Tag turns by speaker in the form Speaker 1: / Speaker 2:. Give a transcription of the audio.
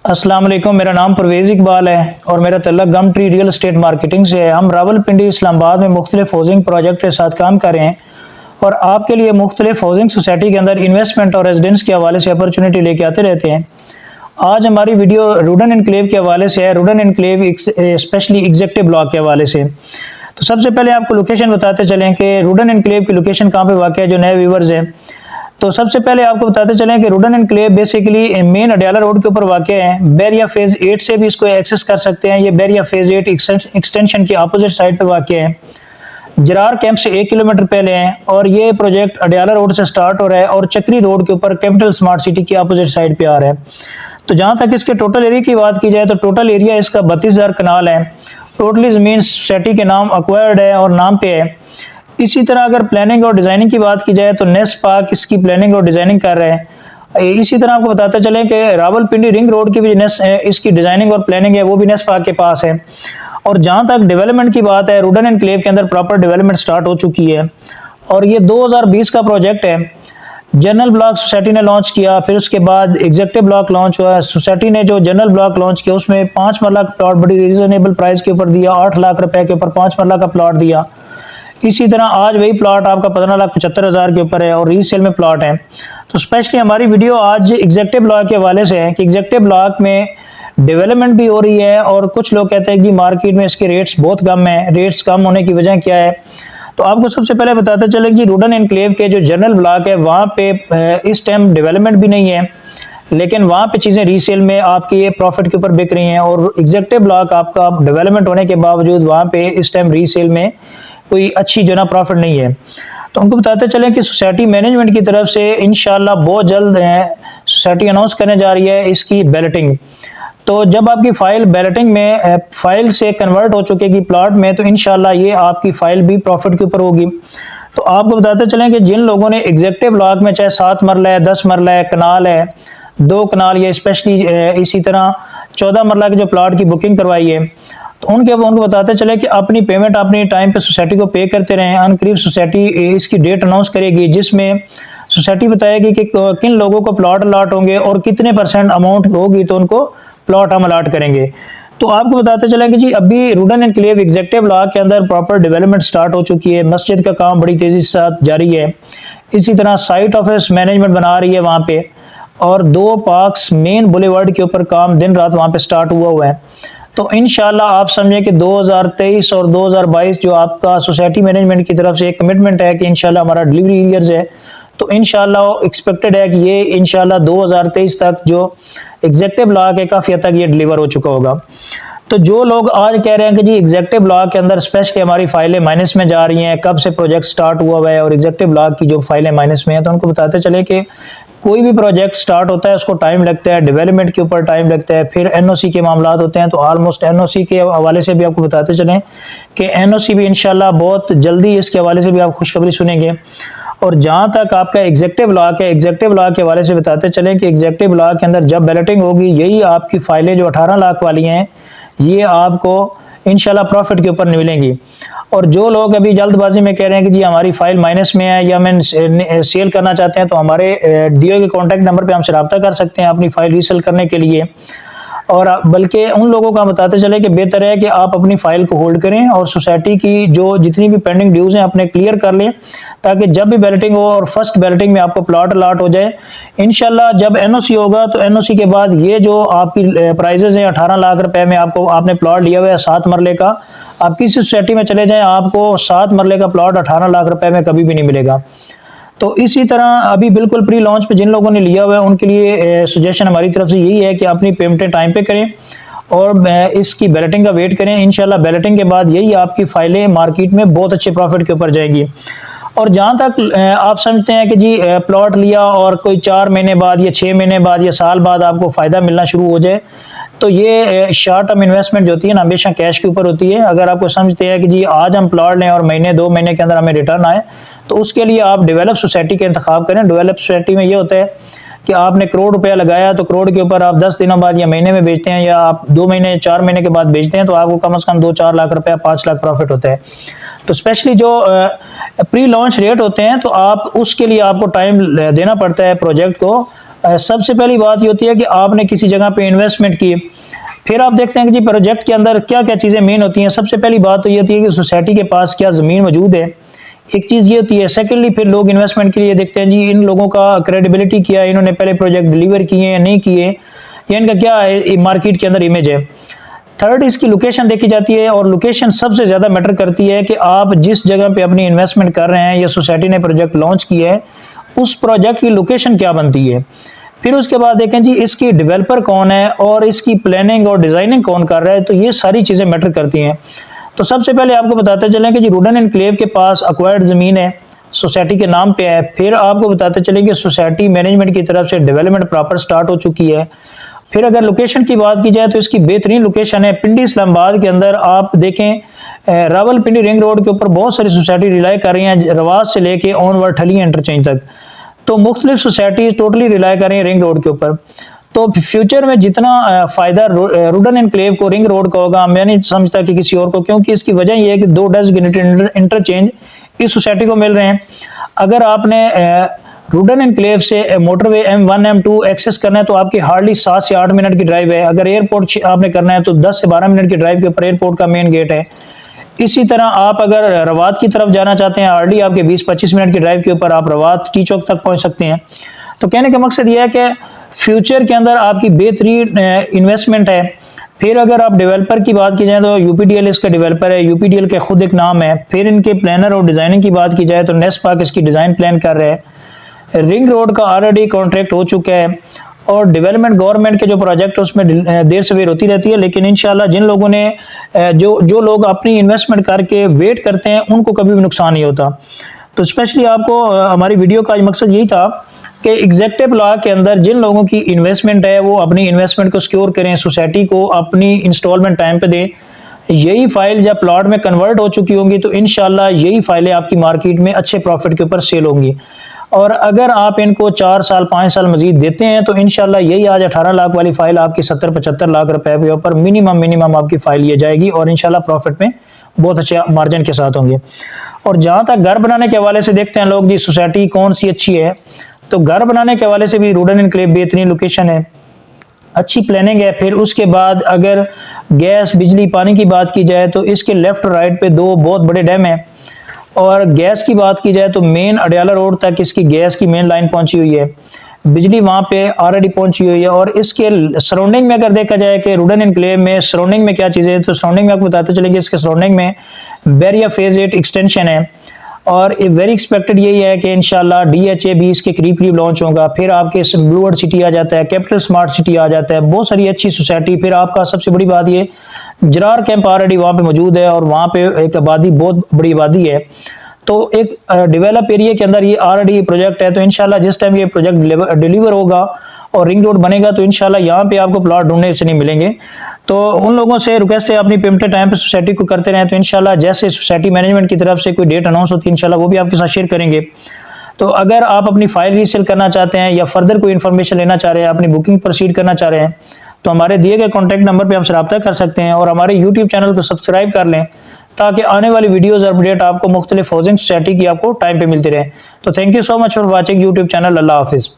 Speaker 1: अस्सलाम वालेकुम, मेरा नाम परवेज़ इकबाल है और मेरा तल्लुक़ गम ट्री रियल एस्टेट मार्केटिंग से है। हम रावलपिंडी इस्लामाबाद में मुख्तलिफ हाउसिंग प्रोजेक्ट के साथ काम कर रहे हैं और आपके लिए मुख्तलिफ हाउसिंग सोसाइटी के अंदर इन्वेस्टमेंट और रेजिडेंस के हवाले से अपॉर्चुनिटी लेके आते रहते हैं। आज हमारी वीडियो रूडन एनक्लेव के हवाले से है, Rudn enclave specially executive block के हवाले से। तो सबसे पहले आपको लोकेशन बताते चलें कि रूडन एनक्लेव की लोकेशन कहाँ पे वाक़ है, जो नए व्यूवर्स हैं। तो सबसे पहले आपको बताते चलें कि Rudn enclave basically main Adiala road के ऊपर वाक़ है। बैरिया फेज़ 8 से भी इसको एक्सेस कर सकते हैं। ये बैरिया फेज़ 8 एक्सटेंशन की अपोजिट साइड पे वाक़ है। जरार कैंप से 1 किलोमीटर पहले है और ये प्रोजेक्ट अडियाला रोड से स्टार्ट हो रहा है और चक्री रोड के ऊपर कैपिटल स्मार्ट सिटी की अपोजिट साइड पे आ रहा है। तो जहाँ तक इसके टोटल एरिया की बात की जाए तो टोटल एरिया इसका 32,000 कनाल है। टोटली ज़मीन सोसाइटी के नाम एक्वायर्ड है और नाम पे है। इसी तरह अगर प्लानिंग और डिज़ाइनिंग की बात की जाए तो नेस्ट पार्क इसकी प्लानिंग और डिज़ाइनिंग कर रहे हैं। इसी तरह आपको बताते चलें कि रावलपिंडी रिंग रोड की भी इसकी डिज़ाइनिंग और प्लानिंग है, वो भी नेस्ट पार्क के पास है। और जहाँ तक डेवलपमेंट की बात है, रूडन एनक्लेव के अंदर प्रॉपर डेवलपमेंट स्टार्ट हो चुकी है और ये 2020 का प्रोजेक्ट है। जनरल ब्लॉक सोसाइटी ने लॉन्च किया, फिर उसके बाद एग्जेक्टिव ब्लॉक लॉन्च हुआ। सोसाइटी ने जो जनरल ब्लॉक लॉन्च किया उसमें 5 मरला का प्लॉट बड़ी रीजनेबल प्राइस के ऊपर दिया, 8 लाख रुपए के ऊपर 5 मरला का प्लॉट दिया। इसी तरह आज वही प्लॉट आपका 15,75,000 के ऊपर है और रीसेल में प्लॉट है। तो स्पेशली हमारी वीडियो आज एग्जेक्टिव ब्लॉक के हवाले से है कि एग्जेक्टिव ब्लॉक में डेवलपमेंट भी हो रही है और कुछ लोग कहते हैं कि मार्केट में इसके रेट्स बहुत कम है। रेट्स कम होने की वजह क्या है, तो आपको सबसे पहले बताते चले कि रूडन एनक्लेव के जो जनरल ब्लॉक है वहाँ पे इस टाइम डेवलपमेंट भी नहीं है, लेकिन वहाँ पे चीज़ें रीसेल में आपकी प्रॉफिट के ऊपर बिक रही हैं। और एग्जेक्टिव ब्लॉक आपका डेवलपमेंट होने के बावजूद वहाँ पे इस टाइम रीसेल में कोई अच्छी जो ना प्रॉफिट नहीं है। तो उनको बताते चलें कि सोसाइटी मैनेजमेंट की तरफ से इंशाल्लाह बहुत जल्द सोसाइटी अनाउंस करने जा रही है इसकी बैलेटिंग। तो जब आपकी फाइल बैलेटिंग में फाइल से कन्वर्ट हो चुकेगी प्लॉट में, तो इंशाल्लाह ये आपकी फाइल भी प्रॉफिट के ऊपर होगी। तो आपको बताते चलें कि जिन लोगों ने एग्जेक्टिव ब्लॉक में चाहे 7 मरला है, 10 मरला है, कनाल है, 2 कनाल या स्पेशली इसी तरह 14 मरला की जो प्लॉट की बुकिंग करवाई है, तो उनको बताते चले कि अपनी पेमेंट अपनी टाइम पे सोसाइटी को पे करते रहें। अनकरीब सोसाइटी इसकी डेट अनाउंस करेगी जिसमें सोसाइटी बताएगी कि किन लोगों को प्लॉट अलॉट होंगे और कितने % अमाउंट होगी तो उनको प्लॉट हम अलॉट करेंगे। तो आपको बताते चले कि जी अभी रूडन एनक्लेव एग्जेक्टिव ब्लॉक के अंदर प्रॉपर डेवलपमेंट स्टार्ट हो चुकी है। मस्जिद का काम बड़ी तेज़ी से साथ जारी है। इसी तरह साइट ऑफिस मैनेजमेंट बना रही है वहाँ पे और 2 पार्क्स मेन बुलेवार्ड के ऊपर काम दिन रात वहाँ पे स्टार्ट हुआ है। तो इंशाल्लाह आप समझें कि 2023 और 2022 जो आपका सोसाइटी मैनेजमेंट की तरफ से एक कमिटमेंट है कि इंशाल्लाह हमारा डिलीवरी ईयर्स है, तो इंशाल्लाह एक्सपेक्टेड है कि ये इंशाल्लाह 2023 तक जो एग्जेक्टिव ब्लॉक है काफ़ी हद तक ये डिलीवर हो चुका होगा। तो जो लोग आज कह रहे हैं कि जी एग्जेक्टिव ब्लॉक के अंदर स्पेशली हमारी फाइलें माइनस में जा रही हैं, कब से प्रोजेक्ट स्टार्ट हुआ है और एग्जेक्टिव ब्लॉक की जो फाइलें माइनस में हैं, तो उनको बताते चले कि कोई भी प्रोजेक्ट स्टार्ट होता है उसको टाइम लगता है, डेवलपमेंट के ऊपर टाइम लगता है, फिर एनओसी के मामला होते हैं। तो ऑलमोस्ट एनओसी के हवाले से भी आपको बताते चलें कि एनओसी भी इंशाल्लाह बहुत जल्दी इसके हवाले से भी आप खुशखबरी सुनेंगे। और जहाँ तक आपका एग्जेक्टिव ब्लॉक है, एग्जेक्टिव ब्लॉक के हवाले से बताते चलें कि एग्जेक्टिव ब्लॉक के अंदर जब बैलेटिंग होगी, यही आपकी फाइलें जो 18 लाख वाली हैं ये आपको इंशाल्लाह प्रॉफिट के ऊपर मिलेंगी। और जो लोग अभी जल्दबाजी में कह रहे हैं कि जी हमारी फाइल माइनस में है या मैं सेल करना चाहते हैं, तो हमारे दिए के कॉन्टैक्ट नंबर पे हमसे रब्ता कर सकते हैं अपनी फाइल रीसेल करने के लिए। और बल्कि उन लोगों का बताते चले कि बेहतर है कि आप अपनी फाइल को होल्ड करें और सोसाइटी की जो जितनी भी पेंडिंग ड्यूज हैं अपने क्लियर कर लें, ताकि जब भी बैलेटिंग हो और फर्स्ट बैलेटिंग में आपको प्लॉट अलॉट हो जाए। इंशाल्लाह जब एनओसी होगा तो एनओसी के बाद ये जो आपकी प्राइजेज हैं 18 लाख रुपए में आपने प्लॉट लिया हुआ है 7 मरले का, आप किसी सोसाइटी में चले जाएं आपको 7 मरले का प्लॉट 18 लाख रुपए में कभी भी नहीं मिलेगा। तो इसी तरह अभी बिल्कुल प्री लॉन्च पे जिन लोगों ने लिया हुआ है उनके लिए सजेशन हमारी तरफ से यही है कि अपनी पेमेंटें टाइम पे करें और इसकी बैलेटिंग का वेट करें। इंशाल्लाह बैलेटिंग के बाद यही आपकी फाइलें मार्केट में बहुत अच्छे प्रॉफिट के ऊपर जाएंगी। और जहाँ तक आप समझते हैं कि जी प्लॉट लिया और कोई 4 महीने बाद या 6 महीने बाद या साल बाद आपको फ़ायदा मिलना शुरू हो जाए, तो ये शॉर्ट टर्म इन्वेस्टमेंट जो होती है ना हमेशा कैश के ऊपर होती है। अगर आपको समझते हैं कि जी आज हम प्लॉट लें और महीने 2 महीने के अंदर हमें रिटर्न आए, तो उसके लिए आप डेवलप सोसाइटी का इंतखाब करें। डेवलप सोसाइटी में ये होता है कि आपने करोड़ रुपया लगाया तो करोड़ के ऊपर आप 10 दिनों बाद या महीने में बेचते हैं या आप 2 महीने 4 महीने के बाद बेचते हैं, तो आपको कम से कम 2-4 लाख रुपया 5 लाख प्रॉफिट होता है। तो स्पेशली जो प्री लॉन्च रेट होते हैं तो आप उसके लिए आपको टाइम देना पड़ता है प्रोजेक्ट को सबसे पहली बात ये होती है कि आपने किसी जगह पे इन्वेस्टमेंट की, फिर आप देखते हैं कि जी प्रोजेक्ट के अंदर क्या क्या चीज़ें मेन होती हैं। सबसे पहली बात तो ये होती है कि सोसाइटी के पास क्या ज़मीन मौजूद है, एक चीज़ ये होती है। सेकेंडली फिर लोग इन्वेस्टमेंट के लिए देखते हैं जी इन लोगों का क्रेडिबिलिटी क्या है, इन्होंने पहले प्रोजेक्ट डिलीवर किए या नहीं किए, या इनका क्या है मार्केट के अंदर इमेज है। थर्ड इसकी लोकेशन देखी जाती है, और लोकेशन सबसे ज़्यादा मैटर करती है कि आप जिस जगह पे अपनी इन्वेस्टमेंट कर रहे हैं या सोसाइटी ने प्रोजेक्ट लॉन्च किया है उस प्रोजेक्ट की लोकेशन क्या बनती है। फिर उसके बाद देखें जी इसकी डेवलपर कौन है और इसकी प्लानिंग और डिज़ाइनिंग कौन कर रहा है, तो ये सारी चीज़ें मैटर करती हैं। तो सबसे पहले आपको बताते चलें कि जी रूडन एनक्लेव के पास एक्वायर्ड ज़मीन है, सोसाइटी के नाम पे है। फिर आपको बताते चलें कि सोसाइटी मैनेजमेंट की तरफ से डेवलपमेंट प्रॉपर स्टार्ट हो चुकी है। फिर अगर लोकेशन की बात की जाए तो इसकी बेहतरीन लोकेशन है पिंडी इस्लामाबाद के अंदर। आप देखें रावलपिंडी रिंग रोड के ऊपर बहुत सारी सोसाइटी रिलाई कर रही हैं, रवाज से लेके ऑनवर्ड ठलिया इंटरचेंज तक, तो मुख्तलिफ सोसाइटी टोटली रिलाई कर रही हैं रिंग रोड के ऊपर। तो फ्यूचर में जितना फ़ायदा रूडन एनक्लेव को रिंग रोड का होगा, मैं नहीं समझता कि किसी और को, क्योंकि इसकी वजह यह है कि 2 डेजिग्नेटेड इंटरचेंज इस सोसाइटी को मिल रहे हैं। अगर आपने रूडन एनक्लेव से मोटरवे M1 M2 एक्सेस करना है तो आपकी हार्डली 7 से 8 मिनट की ड्राइव है। अगर एयरपोर्ट आपने करना है तो 10 से 12 मिनट की ड्राइव के ऊपर एयरपोर्ट का मेन गेट है। इसी तरह आप अगर रवात की तरफ जाना चाहते हैं, हार्डली आपके 20-25 मिनट की ड्राइव के ऊपर आप रवात टी चौक तक पहुंच सकते हैं। तो कहने का मकसद यह है कि फ्यूचर के अंदर आपकी बेहतरीन इन्वेस्टमेंट है। फिर अगर आप डेवलपर की बात की जाए तो यूपीडीएल इसका डेवलपर है, यूपीडीएल के खुद एक नाम है। फिर इनके प्लानर और डिज़ाइनिंग की बात की जाए तो नेस्पार्क इसकी डिज़ाइन प्लान कर रहे हैं। रिंग रोड का ऑलरेडी कॉन्ट्रैक्ट हो चुका है, और डेवलपमेंट गवर्नमेंट के जो प्रोजेक्ट है उसमें देर सवेर होती रहती है, लेकिन इंशाल्लाह जिन लोगों ने जो लोग अपनी इन्वेस्टमेंट करके वेट करते हैं उनको कभी भी नुकसान नहीं होता। तो स्पेशली आपको हमारी वीडियो का मकसद यही था कि एग्जेक्टिव लॉ के अंदर जिन लोगों की इन्वेस्टमेंट है वो अपनी इन्वेस्टमेंट को सिक्योर करें, सोसाइटी को अपनी इंस्टॉलमेंट टाइम पे दें। यही फाइल जब प्लॉट में कन्वर्ट हो चुकी होंगी तो इंशाल्लाह यही फाइलें आपकी मार्केट में अच्छे प्रॉफिट के ऊपर सेल होंगी। और अगर आप इनको 4 साल 5 साल मजीद देते हैं तो इंशाल्लाह यही आज 18 लाख वाली फाइल आपकी 70-75 लाख रुपए के ऊपर मिनिमम आपकी फाइल ये जाएगी, और इंशाल्लाह प्रॉफिट में बहुत अच्छा मार्जिन के साथ होंगे। और जहाँ तक घर बनाने के हवाले से देखते हैं लोग जी सोसाइटी कौन सी अच्छी है, तो घर बनाने के हवाले से भी रूडन एनक्लेव बेहतरीन लोकेशन है, अच्छी प्लानिंग है। फिर उसके बाद अगर गैस बिजली पानी की बात की जाए तो इसके लेफ्ट राइट पे 2 बहुत बड़े डैम हैं। और गैस की बात की जाए तो मेन अडियाला रोड तक इसकी गैस की मेन लाइन पहुंची हुई है, बिजली वहां पे ऑलरेडी पहुंची हुई है। और इसके सराउंडिंग में अगर देखा जाए कि रूडन एनक्लेव में सराउंडिंग में क्या चीज़ें हैं, तो सराउंडिंग में आपको बताते चलेंगे इसके सराउंडिंग में बैरिया फेज 8 एक्सटेंशन है, और वेरी एक्सपेक्टेड यही है कि इंशाल्लाह DHA भी इसके करीब लॉन्च होगा। फिर आपके ब्लू वर्ल्ड सिटी आ जाता है, कैपिटल स्मार्ट सिटी आ जाता है, बहुत सारी अच्छी सोसाइटी। फिर आपका सबसे बड़ी बात ये जरार कैंप ऑलरेडी वहाँ पे मौजूद है, और वहाँ पे एक आबादी बहुत बड़ी आबादी है। तो एक डेवलप एरिया के अंदर ये ऑलरेडी प्रोजेक्ट है। तो इंशाल्लाह जिस टाइम ये प्रोजेक्ट डिलीवर होगा और रिंग रोड बनेगा तो इंशाल्लाह यहाँ पे आपको प्लॉट ढूंढने से नहीं मिलेंगे। तो उन लोगों से रिक्वेस्ट है अपनी पेमेंट टाइम पे सोसाइटी को करते रहें। तो इंशाल्लाह जैसे सोसाइटी मैनेजमेंट की तरफ से कोई डेट अनाउंस होती है इंशाल्लाह वो भी आपके साथ शेयर करेंगे। तो अगर आप अपनी फाइल रीसेल करना चाहते हैं या फर्दर कोई इन्फॉर्मेशन लेना चाह रहे हैं, अपनी बुकिंग प्रोसीड करना चाह रहे हैं, तो हमारे दिए गए कॉन्टैक्ट नंबर पर हमसे रब्ता कर सकते हैं, और हमारे यूट्यूब चैनल को सब्सक्राइब कर लें ताकि आने वाली वीडियोस अपडेट आपको मुख्तलिफ हाउसिंग सोसाइटी की आपको टाइम पे मिलती रहे। तो thank you so much for watching YouTube channel. अल्लाह हाफिज़।